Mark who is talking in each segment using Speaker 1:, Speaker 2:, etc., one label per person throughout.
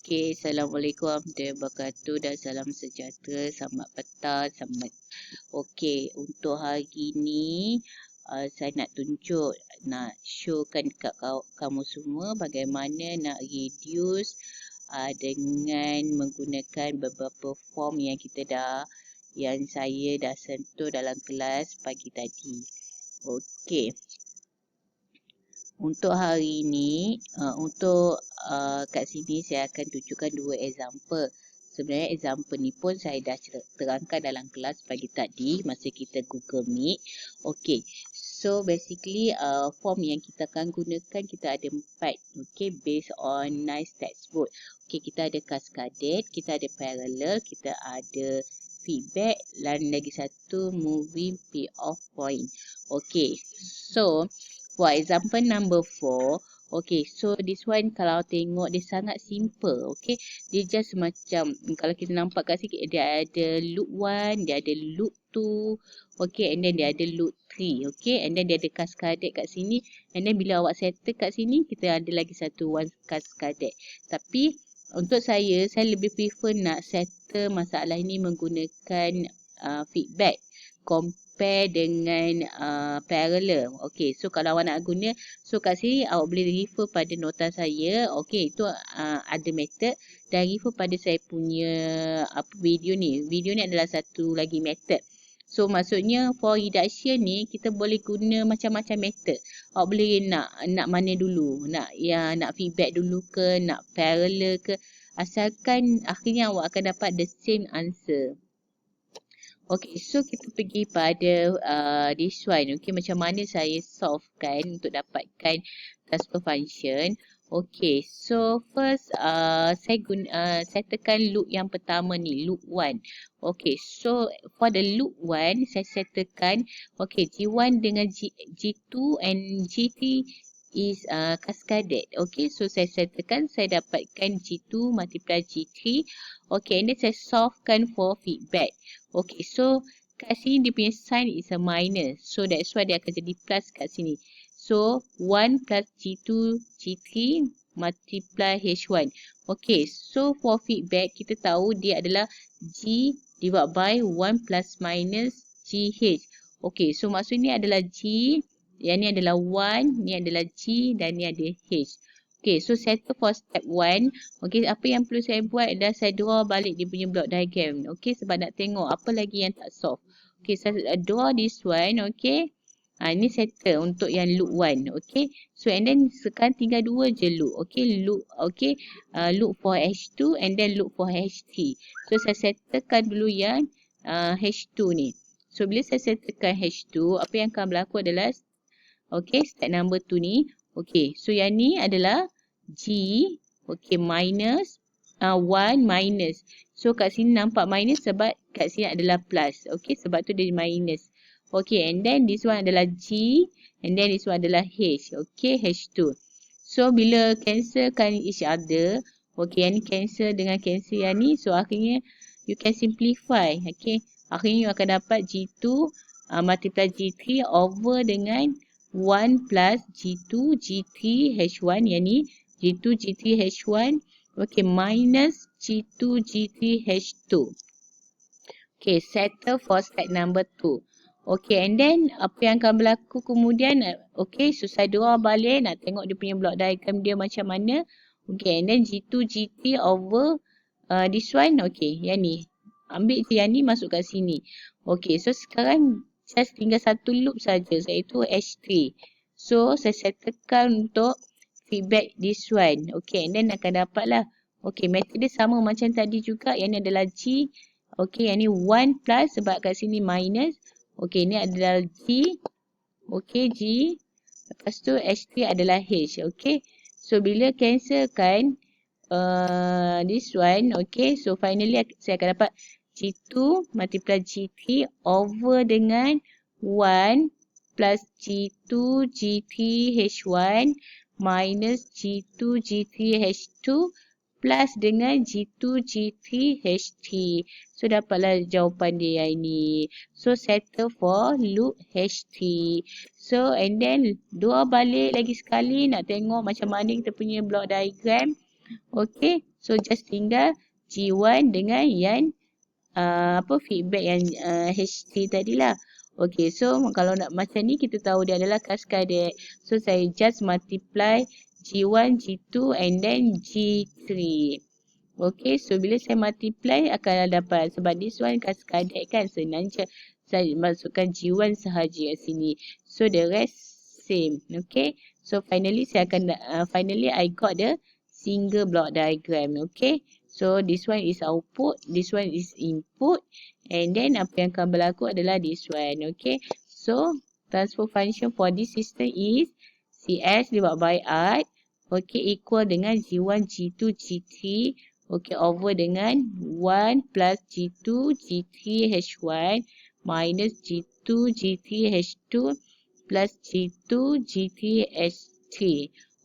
Speaker 1: Okey, Assalamualaikum warahmatullahi wabarakatuh dan salam sejahtera. Selamat petang, selamat. Okey, untuk hari ni saya nak showkan dekat kamu semua bagaimana nak reduce dengan menggunakan beberapa form yang saya dah sentuh dalam kelas pagi tadi. Okey. Untuk hari ini, kat sini saya akan tunjukkan dua example. Sebenarnya example ni pun saya dah terangkan dalam kelas pagi tadi masa kita Google Meet. Okey, so basically form yang kita akan gunakan kita ada 4. Okey, based on nice textbook. Okey, kita ada cascaded, kita ada parallel, kita ada feedback dan lagi satu moving payoff point. Okey, so for example number 4, okay, so this one kalau tengok dia sangat simple, okay. Dia just macam, kalau kita nampak kat sini, dia ada loop 1, dia ada loop 2, okay, and then dia ada loop 3, okay. And then dia ada cascaded kat sini, and then bila awak settle kat sini, kita ada lagi satu one cascaded. Tapi, untuk saya lebih prefer nak settle masalah ini menggunakan feedback. Compare dengan parallel. Okey, so kalau awak nak guna, so kat sini awak boleh refer pada nota saya. Okey, itu ada method dan refer pada saya punya video ni. Video ni adalah satu lagi method. So maksudnya for reduction ni kita boleh guna macam-macam method. Awak boleh nak mana dulu? Nak feedback dulu ke, nak parallel ke? Asalkan akhirnya awak akan dapat the same answer. Okay, so kita pergi pada this one. Okay, macam mana saya solve kan untuk dapatkan transfer function. Okay, so first saya tekan loop yang pertama ni, loop 1. Okay, so for the loop 1, saya settlekan, okay, G1 dengan G2 and G3 is cascaded. Okay, so saya settlekan, saya dapatkan G2 multiply G3. Okay, and then saya solvekan for feedback. Okay, so kat sini dia punya sign is a minus. So that's why dia akan jadi plus kat sini. So 1 plus G2 G3 multiply H1. Okay, so for feedback kita tahu dia adalah G divided by 1 plus minus GH. Okay, so maksudnya adalah G, yang ni adalah 1, ni adalah G dan ni ada H. Okay, so settle for step 1. Okay, apa yang perlu saya buat adalah saya draw balik dia punya block diagram. Okay, sebab nak tengok apa lagi yang tak solve. Okay, saya draw this one. Okay, ini settle untuk yang loop 1. Okay, so and then sekarang tinggal 2 je loop. Okay, loop for H2 and then loop for H3. So saya settlekan dulu yang H2 ni. So bila saya settlekan H2, apa yang akan berlaku adalah, okay, step number 2 ni. Okay, so yang ni adalah G, okay, minus 1 minus. So kat sini nampak minus sebab kat sini adalah plus. Okay, sebab tu dia minus. Okay, and then this one adalah G, and then this one adalah H. Okay, H2. So bila cancelkan each other, okay, yang ni cancel dengan cancel yang ni, so akhirnya you can simplify. Okay, akhirnya you akan dapat G2 multiply G3 over dengan 1 plus G2 G3 H1, yang ni G2 G3 H1, okay, minus G2 G3 H2. Okay, settle for step number 2. Okay, and then apa yang akan berlaku kemudian, okay, so saya draw balik nak tengok dia punya block diagram dia macam mana. Okay, and then G2 G3 over this one. Okay, yang ni ambil je yang ni masuk kat sini. Okay, so sekarang saya tinggal satu loop saja, iaitu H3. So, saya settlekan untuk feedback this one. Okay, and then akan dapatlah. Okay, method dia sama macam tadi juga. Yang ni adalah G. Okay, yang ni 1 plus sebab kat sini minus. Okay, ni adalah G. Okay, G. Lepas tu H3 adalah H. Okay, so bila cancelkan this one. Okay, so finally saya akan dapat G2 multiply G3 over dengan 1 plus G2 G3 H1 minus G2 G3 H2 plus dengan G2 G3 H3. So dapatlah jawapan dia yang ini. So settle for loop H3. So and then draw balik lagi sekali nak tengok macam mana kita punya block diagram. Okay, So just tinggal G1 dengan yang feedback yang HT tadilah. Okay, so kalau nak macam ni kita tahu dia adalah cascade. So saya just multiply G1, G2 and then G3. Okay, so bila saya multiply akan dapat, sebab this one cascade kan, senang je. Saya masukkan G1 sahaja kat sini. So the rest same. Okay, so finally saya akan finally I got the single block diagram. Okay, so this one is output, this one is input, and then apa yang akan berlaku adalah this one. Okay, so transfer function for this system is CS divided by R, okay, equal dengan G1, G2, G3, okay, over dengan 1 plus G2, G3, H1 minus G2, G3, H2 plus G2, G3, H3.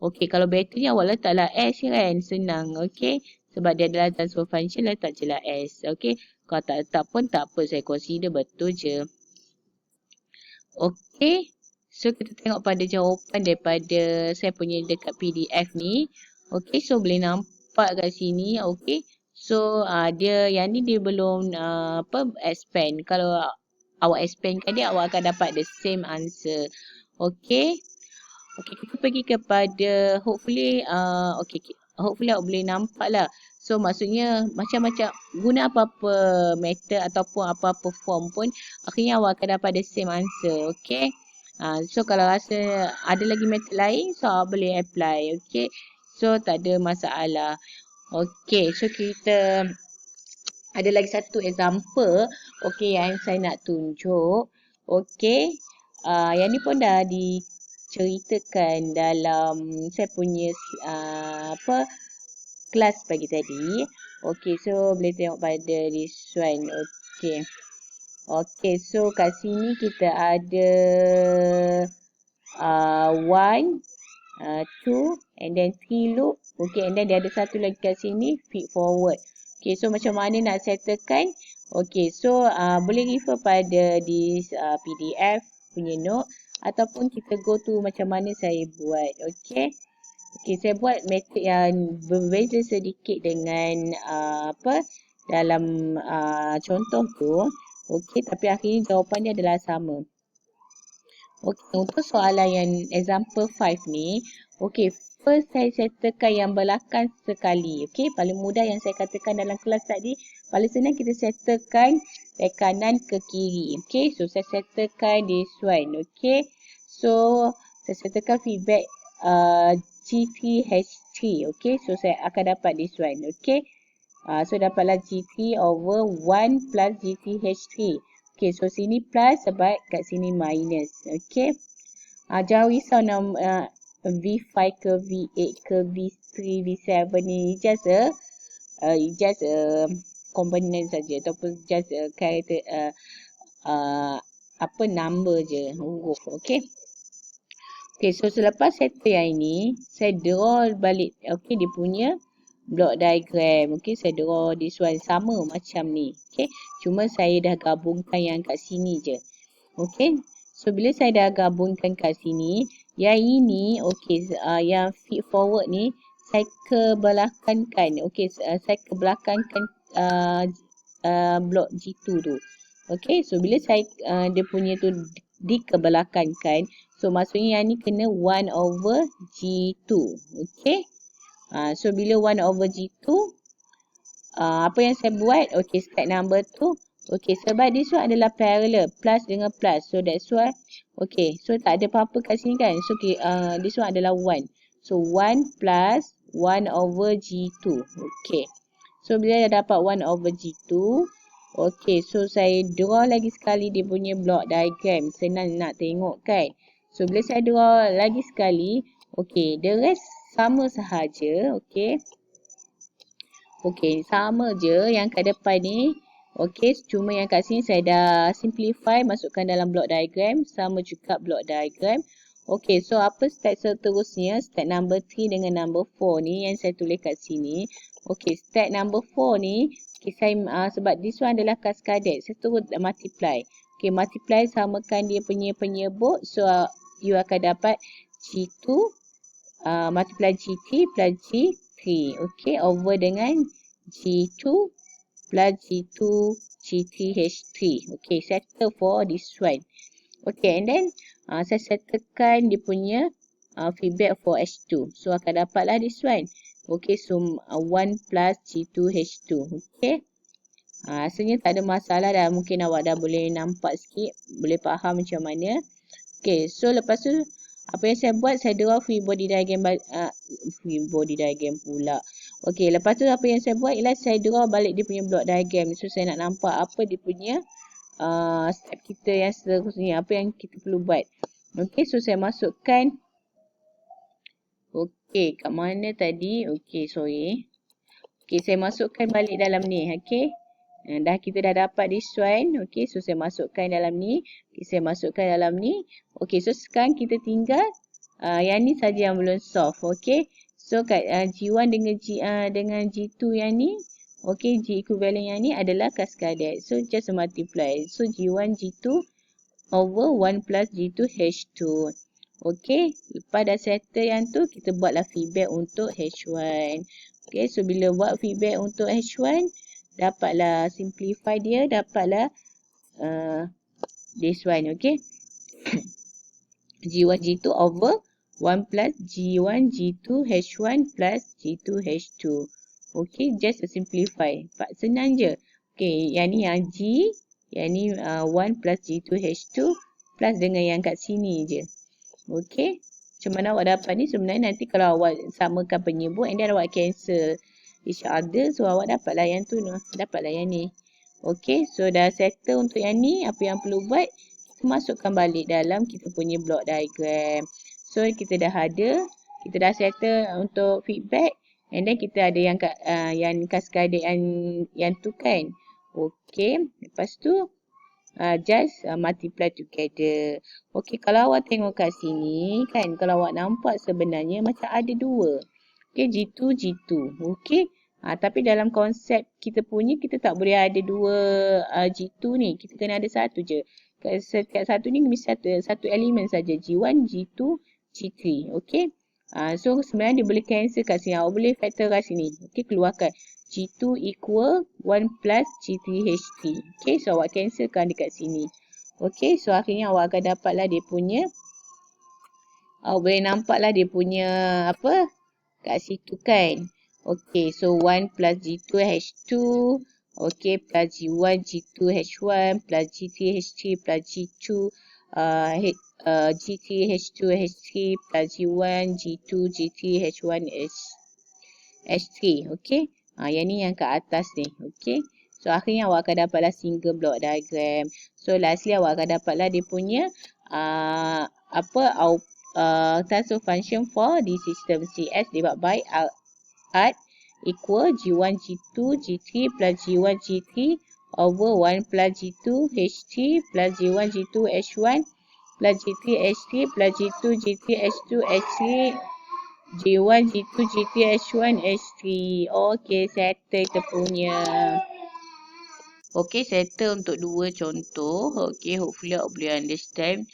Speaker 1: Okay, kalau battery awak letaklah S kan, senang. Okay, sebab dia adalah transfer function, letak je lah S. Okay, kalau tak letak pun tak apa, saya consider betul je. Okay, so kita tengok pada jawapan daripada saya punya dekat PDF ni. Okay, so boleh nampak kat sini. Okay, so dia yang ni dia belum expand. Kalau awak expandkan dia, awak akan dapat the same answer. Okay. Okay, kita pergi kepada hopefully hopefully awak boleh nampak lah. So maksudnya macam-macam guna apa-apa method ataupun apa-apa form pun akhirnya awak akan dapat the same answer. Okay. So kalau rasa ada lagi method lain, so awak boleh apply. Okay. So tak ada masalah. Okay, so kita ada lagi satu example. Okay, yang saya nak tunjuk. Okay. Yang ni pun dah diceritakan dalam saya punya kelas pagi tadi. Okay, so boleh tengok pada this one. Okay. Okay, so kat sini kita ada 1, 2, and then 3 loop. Okay, and then dia ada satu lagi kat sini, feed forward. Okay, so macam mana nak settlekan? Okay, so boleh refer pada this PDF punya note ataupun kita go to macam mana saya buat. Okay. Okay, saya buat method yang berbeza sedikit dengan dalam contoh tu. Okay, tapi akhirnya jawapan dia adalah sama. Okay, untuk soalan yang example 5 ni. Okay, first saya settlekan yang belakang sekali. Okay, paling mudah yang saya katakan dalam kelas tadi. Paling senang kita settlekan dari kanan ke kiri. Okay, so saya settlekan this one. Okay, so saya settlekan feedback G3, H3. Okay, so saya akan dapat this one. Okay, so dapatlah G3 over 1 plus G3, H3. Okay, so sini plus sebab kat sini minus. Okay, jangan risau V5 ke V8 ke V3, V7 ni just a component saja ataupun just a character number je, huruf. Okay. Okay, so selepas settle yang ini, saya draw balik, okay, dia punya block diagram. Okay, saya draw this one sama macam ni. Okay, cuma saya dah gabungkan yang kat sini je. Okay, so bila saya dah gabungkan kat sini, yang ini, okay, yang feed forward ni, saya kebelakangkan. Okay, saya kebelakangkan block G2 tu. Okay, so bila saya dia punya tu dikebelakangkan, so maksudnya yang ni kena 1 over G2. Okay. So bila 1 over G2, apa yang saya buat? Okay, step number 2. Okay, sebab this one adalah parallel, plus dengan plus. So that's why, okay, so tak ada apa-apa kat sini kan. So this one adalah 1. So 1 plus 1 over G2. Okay. So bila dah dapat 1 over G2, okay, so saya draw lagi sekali dia punya block diagram. Senang nak tengok kan. So bila saya draw lagi sekali, okay, the rest sama sahaja. Okay. Okay, sama je yang kat depan ni. Okay, cuma yang kat sini saya dah simplify, masukkan dalam block diagram. Sama juga block diagram. Okay, so apa step seterusnya? Step number 3 dengan number 4 ni yang saya tulis kat sini. Okay, step number 4 ni, okay, saya, sebab this one adalah cascade, saya terus multiply. Okay, multiply samakan dia punya penyebut. So, you akan dapat G2 multiply G3 plus G3 G3. Okay, over dengan G2 plus G2 G3H3. Okay, settle for this one. Okay, and then saya settlekan dia punya feedback for H2. So akan dapatlah this one. Okay, so 1 plus G2H2. Okay. Rasanya tak ada masalah dah. Mungkin awak dah boleh nampak sikit. Boleh faham macam mana. Okay, so lepas tu apa yang saya buat, saya draw free body diagram pula. Okay, lepas tu apa yang saya buat ialah saya draw balik dia punya block diagram. So saya nak nampak apa dia punya step kita yang seterusnya, apa yang kita perlu buat. Okay, so saya masukkan. Okay, kat mana tadi? Okay, sorry. Okay, saya masukkan balik dalam ni. Okay. Kita dah dapat this one. Okay, so saya masukkan dalam ni. Okay, saya masukkan dalam ni. Okay, so sekarang kita tinggal yang ni saja yang belum solve. Okay, so kat G1 dengan G2 yang ni. Okay, G equivalent yang ni adalah cascaded. So just multiply. So G1 G2 over 1 plus G2 H2. Okay, lepas dah settle yang tu, kita buatlah feedback untuk H1. Okay, so bila buat feedback untuk H1, dapatlah simplify dia, dapatlah this one. Okay. G1 G2 over 1 plus G1 G2 H1 plus G2 H2. Okay, just simplify. Senang je. Okay, yang ni yang G, yang ni 1 plus G2 H2 plus dengan yang kat sini je. Okay, macam mana awak dapat ni? Sebenarnya nanti kalau awak samakan penyebut and then awak cancel each other, so awak dapatlah yang tu, dapatlah yang ni. Okay, so dah settle untuk yang ni. Apa yang perlu buat, kita masukkan balik dalam kita punya block diagram. So kita dah ada, kita dah settle untuk feedback, and then kita ada yang cascade yang tu kan. Okay, lepas tu just multiply together. Okay, kalau awak tengok kat sini kan, kalau awak nampak sebenarnya macam ada dua. Okay, G2, G2. Okay. Tapi dalam konsep kita punya, kita tak boleh ada dua G2 ni. Kita kena ada satu je. Setiap satu ni mesti satu elemen saja. G1, G2, G3. Okay. So sebenarnya dia boleh cancel kat sini. Awak boleh factor kat sini. Okay, keluarkan. G2 equal 1 plus G3H3. Okay, so awak cancelkan dekat sini. Okay, so akhirnya awak akan dapatlah dia punya. Awak boleh nampaklah dia punya apa kat situ kan. Okay, so 1 plus G2H2. Okay, plus G1 G2H1 plus G3H3 plus G2 G3H2H3 plus G1 G2 G3H1 H3. Okay. Yang ni yang kat atas ni. Okay. So akhirnya awak akan dapatlah single block diagram. So lastly awak akan dapatlah dia punya transfer function for the system CS divided by R equal G1 G2 G3 plus G1 G3 over 1 plus G2 H3 plus G1 G2 H1 plus G3 H3 plus G2 G3 H2 H3 G1 G2 G3 H1 H3. Okay, settle kita punya. Okay, settle untuk dua contoh. Okay, hopefully awak boleh understand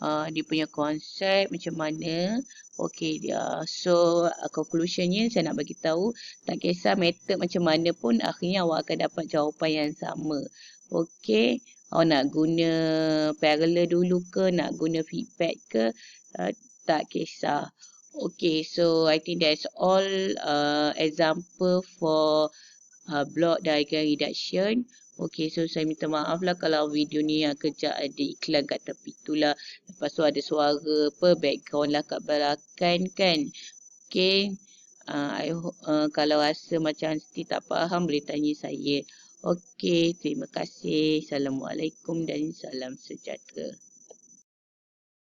Speaker 1: dia punya konsep macam mana. Okay, so conclusionnya saya nak bagi tahu, tak kisah method macam mana pun akhirnya awak akan dapat jawapan yang sama. Okay, awak nak guna parallel dulu ke, nak guna feedback ke, tak kisah. Okay, so I think that's all example for block diagram reduction. Okay, so saya minta maaf lah kalau video ni kejap ada iklan kat tepi tu lah. Lepas tu ada suara background lah kat belakang kan. Okay, I hope, kalau rasa macam Siti tak faham boleh tanya saya. Okay, terima kasih. Assalamualaikum dan salam sejahtera.